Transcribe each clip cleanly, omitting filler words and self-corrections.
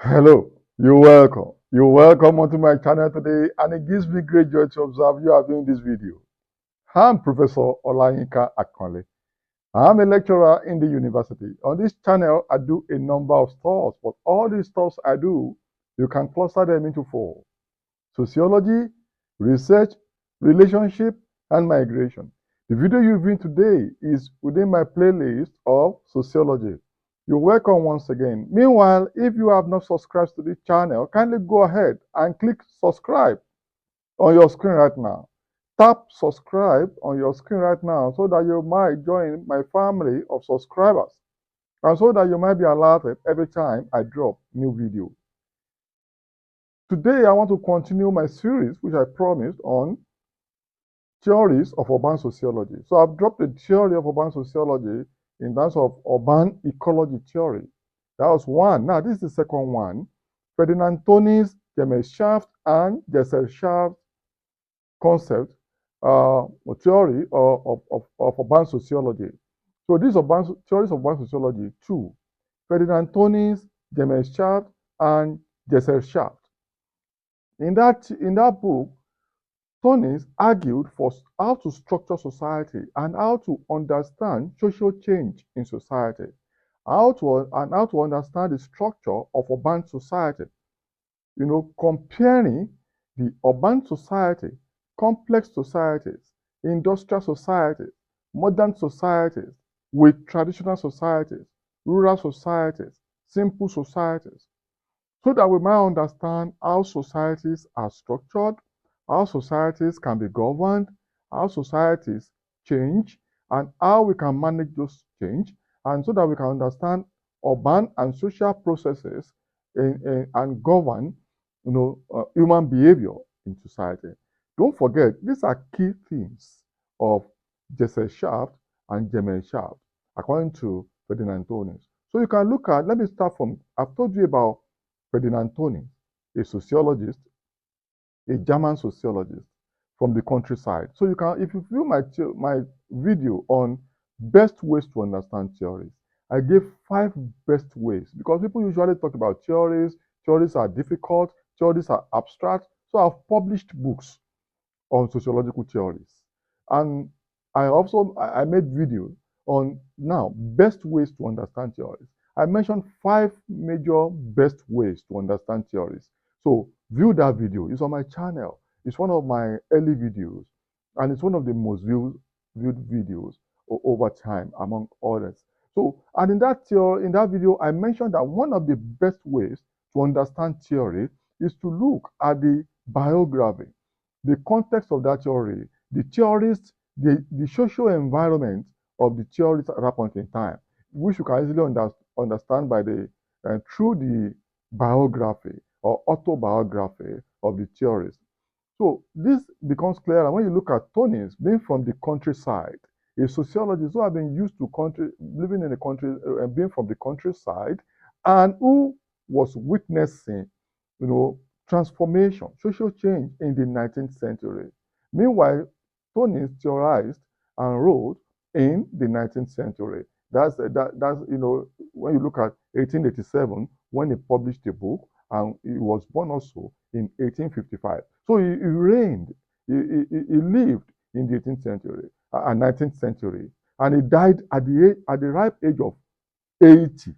Hello, you're welcome. You're welcome onto my channel today, and it gives me great joy to observe you are viewing this video. I'm Professor Olayinka Akanle. I'm a lecturer in the university. On this channel, I do a number of stuff, but all these stuffs I do, you can cluster them into four: sociology, research, relationship, and migration. The video you're viewing today is within my playlist of sociology. You're welcome once again. Meanwhile, if you have not subscribed to this channel, kindly go ahead and click subscribe on your screen right now. Tap subscribe on your screen right now so that you might join my family of subscribers and so that you might be alerted every time I drop new video. Today, I want to continue my series, which I promised, on theories of urban sociology. So I've dropped the theory of urban sociology in terms of urban ecology theory. That was one. Now, this is the second one. Ferdinand Tönnies, Gemeinschaft, and Gesellschaft concept, or theory of urban sociology. So these theories of urban sociology, two: Ferdinand Tönnies, Gemeinschaft, and Gesellschaft. In that book, Tönnies argued for how to structure society and how to understand social change in society, how to understand the structure of urban society. Comparing the urban society, complex societies, industrial societies, modern societies with traditional societies, rural societies, simple societies, so that we might understand how societies are structured, how societies can be governed, how societies change, and how we can manage those change, and so that we can understand urban and social processes and govern, human behavior in society. Don't forget, these are key themes of Gesellschaft and Gemeinschaft, according to Ferdinand Tönnies. So you can look at, let me start from, I've told you about Ferdinand Tönnies, a sociologist, a German sociologist from the countryside. So you can, if you view my video on best ways to understand theories, I gave 5 best ways because people usually talk about theories. Theories are difficult. Theories are abstract. So I've published books on sociological theories, and I made videos on now best ways to understand theories. I mentioned 5 major best ways to understand theories. So view that video. It's on my channel. It's one of my early videos, and it's one of the most viewed videos over time, among others. So, and in that video, I mentioned that one of the best ways to understand theory is to look at the biography, the context of that theory, the theorists, the social environment of the theorist at that point in time, which you can easily understand by through the biography or autobiography of the theorist. So this becomes clearer when you look at Tönnies being from the countryside, a sociologist who have been used to living in the country and being from the countryside, and who was witnessing, transformation, social change in the 19th century. Meanwhile, Tönnies theorized and wrote in the 19th century. That's when you look at 1887 when he published a book, and he was born also in 1855. So he reigned, he lived in the 18th century and 19th century, and he died at the ripe age of 80.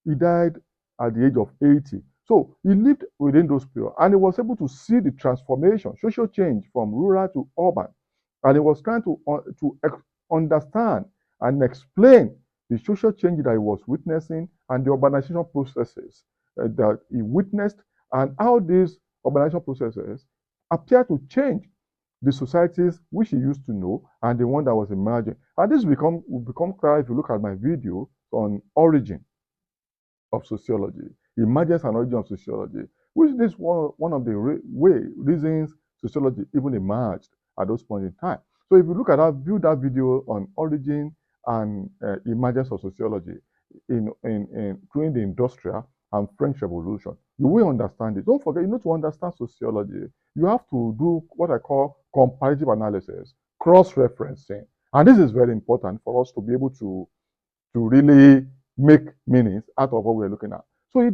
He died at the age of 80. So he lived within those periods, and he was able to see the transformation, social change from rural to urban, and he was trying to understand and explain the social change that he was witnessing and the urbanization processes that he witnessed, and how these urbanization processes appear to change the societies which he used to know and the one that was emerging. And this will become clear if you look at my video on origin of sociology, emergence and origin of sociology, which is one of the reasons sociology even emerged at those points in time. So if you look at that, view that video on origin and emergence of sociology during the industrial and French Revolution, you will understand it. Don't forget, to understand sociology, you have to do what I call comparative analysis, cross-referencing. And this is very important for us to be able to really make meanings out of what we're looking at. So he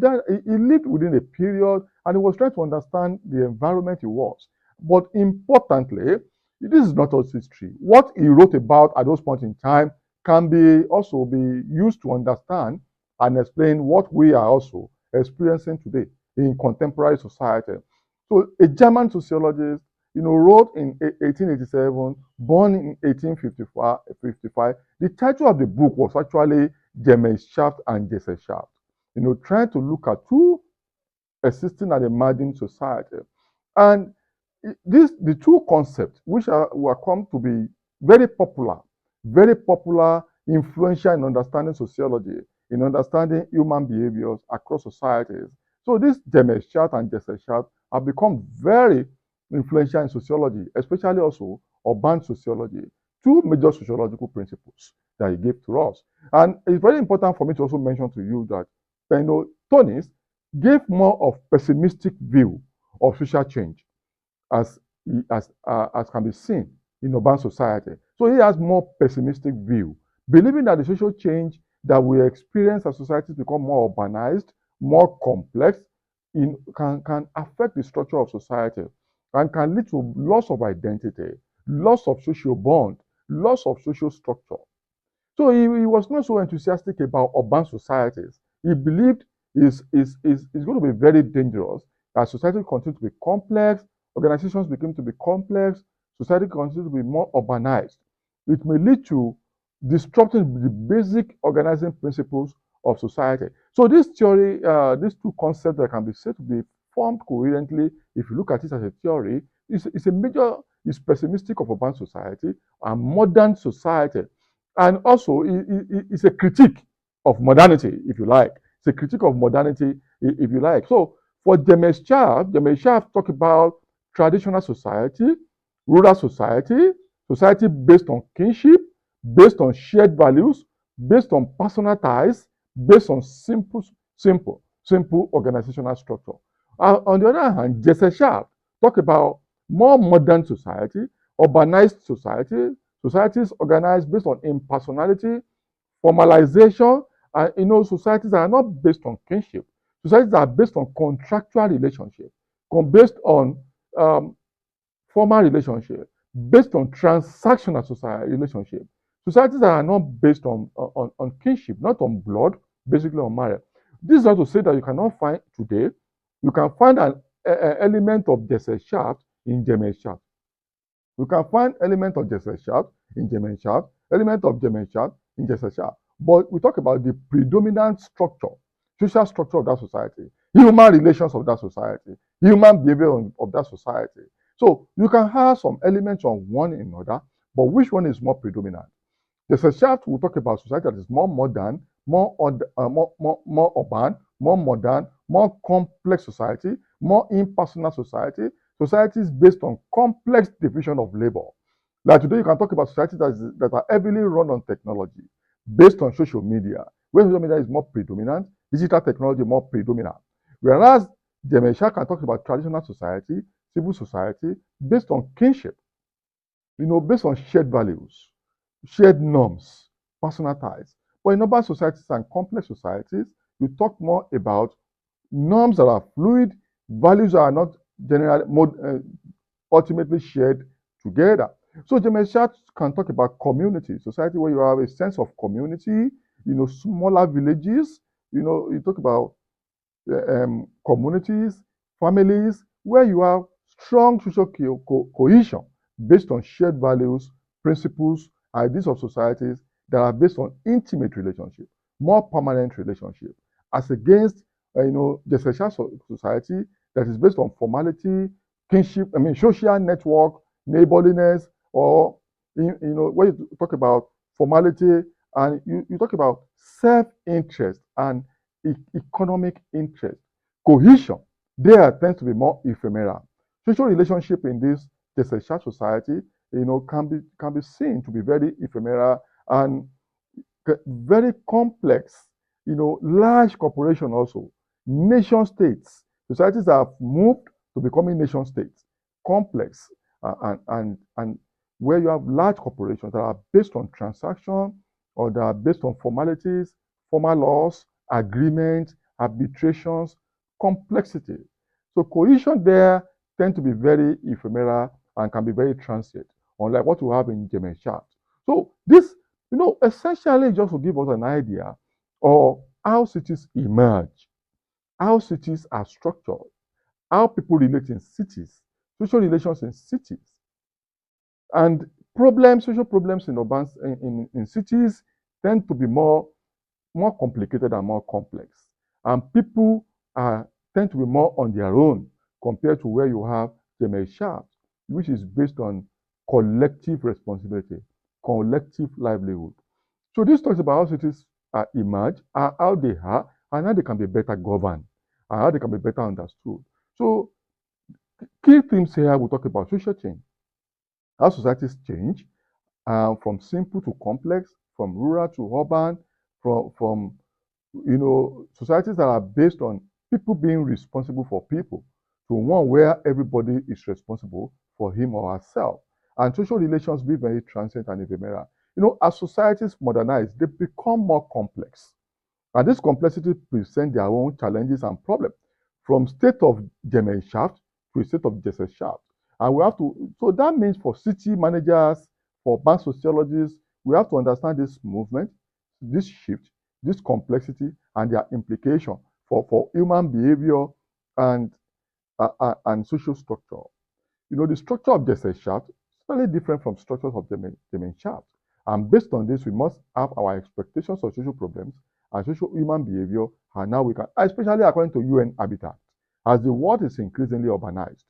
lived within a period and he was trying to understand the environment he was. But importantly, this is not just history. What he wrote about at those points in time can be also be used to understand and explain what we are also experiencing today in contemporary society. So a German sociologist, wrote in 1887, born in 1855. The title of the book was actually Gemeinschaft and Gesellschaft, trying to look at two existing and emerging society. And the two concepts, which will come to be very popular, influential in understanding sociology, in understanding human behaviors across societies. So this Gemeinschaft and Gesellschaft have become very influential in sociology, especially also urban sociology, two major sociological principles that he gave to us. And it's very important for me to also mention to you that, Tönnies gave more of pessimistic view of social change as as can be seen in urban society. So he has more pessimistic view, believing that the social change that we experience as societies become more urbanized, more complex, can affect the structure of society and can lead to loss of identity, loss of social bond, loss of social structure. So he was not so enthusiastic about urban societies. He believed is going to be very dangerous as society continues to be complex, organizations begin to be complex, society continues to be more urbanized. It may lead to disrupting the basic organizing principles of society. So this theory, these two concepts that can be said to be formed coherently, if you look at it as a theory, is pessimistic of urban society and modern society. And also, it's a critique of modernity, if you like. It's a critique of modernity, if you like. So, for Gemeinschaft talk about traditional society, rural society, society based on kinship, based on shared values, based on personal ties, based on simple organizational structure. On the other hand, Gesellschaft talk about more modern society, urbanized society, societies organized based on impersonality, formalization, and societies that are not based on kinship. Societies that are based on contractual relationship, based on um, formal relationship, based on transactional society relationship. Societies that are not based on kinship, not on blood, basically on marriage. This is not to say that you cannot find today, you can find an element of Gesellschaft in Gemeinschaft. You can find element of Gesellschaft in Gemeinschaft, element of Gemeinschaft in Gesellschaft. But we talk about the predominant structure, social structure of that society, human relations of that society, human behavior of that society. So you can have some elements on one another, but which one is more predominant? Gesellschaft will talk about society that is more modern, more urban, more modern, more complex society, more impersonal society, societies based on complex division of labor. Like today, you can talk about societies that are heavily run on technology, based on social media, where social media is more predominant, digital technology more predominant. Whereas Dementia can talk about traditional society, civil society, based on kinship, based on shared values, shared norms, personal ties. But in urban societies and complex societies, you talk more about norms that are fluid, values that are not generally ultimately shared together. So Gemeinschaft can talk about community, society where you have a sense of community, smaller villages, you talk about communities, families, where you have strong social cohesion based on shared values, principles, ideas of societies that are based on intimate relationship, more permanent relationship, as against the social society that is based on formality, kinship, social network, neighborliness, or when you talk about formality and you talk about self-interest and economic interest. Cohesion there tends to be more ephemeral. Social relationship in this Gesellschaft society, can be seen to be very ephemeral and very complex. Large corporation also, nation states, societies that have moved to becoming nation states, complex and where you have large corporations that are based on transaction or that are based on formalities, formal laws, agreements, arbitrations, complexity. So cohesion there tend to be very ephemeral and can be very transient, unlike what we have in Gemeinschaft. So this, essentially just to give us an idea of how cities emerge, how cities are structured, how people relate in cities, social relations in cities, and social problems in in cities tend to be more complicated and more complex. And people tend to be more on their own compared to where you have Gemeinschaft, which is based on collective responsibility, collective livelihood. So this talks about how cities emerge, how they are, and how they can be better governed, and how they can be better understood. So key themes here, we talk about social change, how societies change from simple to complex, from rural to urban, from societies that are based on people being responsible for people to one where everybody is responsible for him or herself. And social relations be very transient and ephemeral. As societies modernize, they become more complex. And this complexity presents their own challenges and problems from state of Gemeinschaft to a state of Gesellschaft. And we have to, so that means for city managers, for bank sociologists, we have to understand this movement, this shift, this complexity, and their implication for human behavior and, and social structure. The structure of Gesellschaft is slightly different from structures of Gemeinschaft. And based on this, we must have our expectations of social problems and social human behavior, and now we can, especially according to UN Habitat, as the world is increasingly urbanized.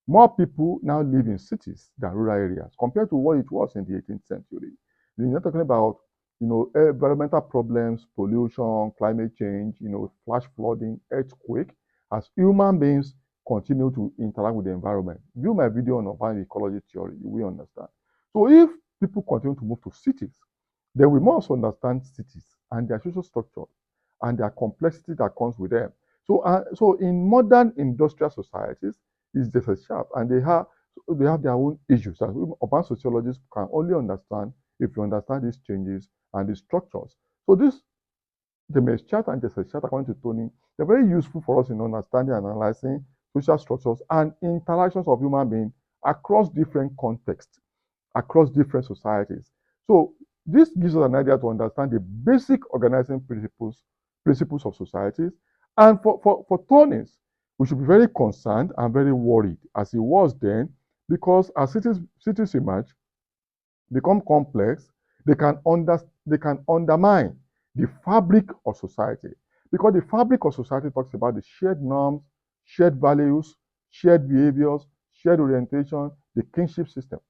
More people now live in cities than rural areas compared to what it was in the 18th century. We're not talking about, environmental problems, pollution, climate change, flash flooding, earthquake. As human beings continue to interact with the environment. View my video on urban ecology theory, you will understand. So if people continue to move to cities, then we must understand cities and their social structure and their complexity that comes with them. So in modern industrial societies, it's just a sharp, and they have their own issues that urban sociologists can only understand if you understand these changes and these structures. So this Gemeinschaft and Gesellschaft, according to Tony, they're very useful for us in understanding and analyzing social structures and interactions of human beings across different contexts, across different societies. So this gives us an idea to understand the basic organizing principles of societies. And for Tony's, we should be very concerned and very worried as he was then, because as cities emerge, become complex, they can undermine the fabric of society. Because the fabric of society talks about the shared norms, shared values, shared behaviors, shared orientation, the kinship system.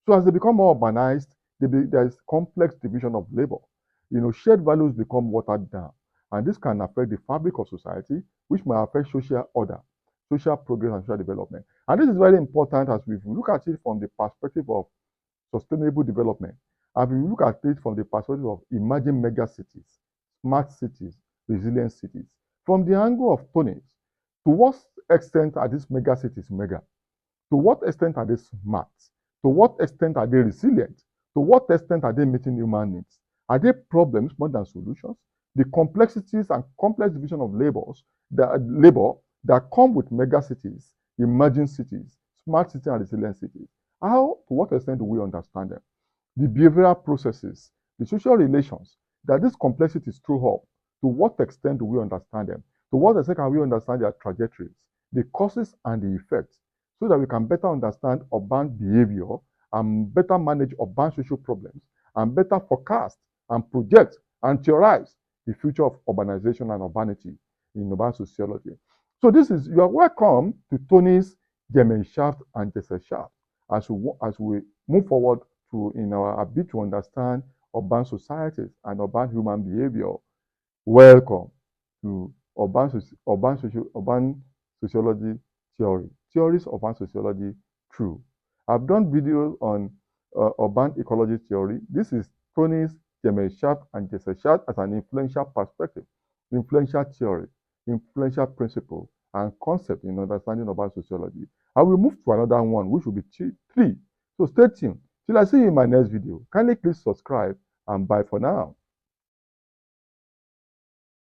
So as they become more urbanized, there is complex division of labor. Shared values become watered down. And this can affect the fabric of society, which may affect social order, social progress, and social development. And this is very important as we look at it from the perspective of sustainable development. And we look at it from the perspective of emerging mega cities, smart cities, resilient cities. From the angle of Tony, to what extent are these mega cities mega? To what extent are they smart? To what extent are they resilient? To what extent are they meeting human needs? Are they problems more than solutions? The complexities and complex division of labor that come with mega cities, emerging cities, smart cities, and resilient cities. To what extent do we understand them? The behavioral processes, the social relations that these complexities throw up, to what extent do we understand them? To what extent can we understand their trajectories, the causes and the effects, so that we can better understand urban behavior and better manage urban social problems and better forecast and project and theorize the future of urbanization and urbanity in urban sociology. So you are welcome to Tony's Gemeinschaft and Gesellschaft as we move forward in our bid to understand urban societies and urban human behavior. Welcome to urban sociology theory. Theories of urban sociology true. I've done videos on urban ecology theory. This is Tony's Gemeinschaft and Gesellschaft as an influential perspective, influential theory, influential principle, and concept in understanding urban sociology. I will move to another one, which will be 3. So stay tuned. Till I see you in my next video. Kindly please subscribe and bye for now.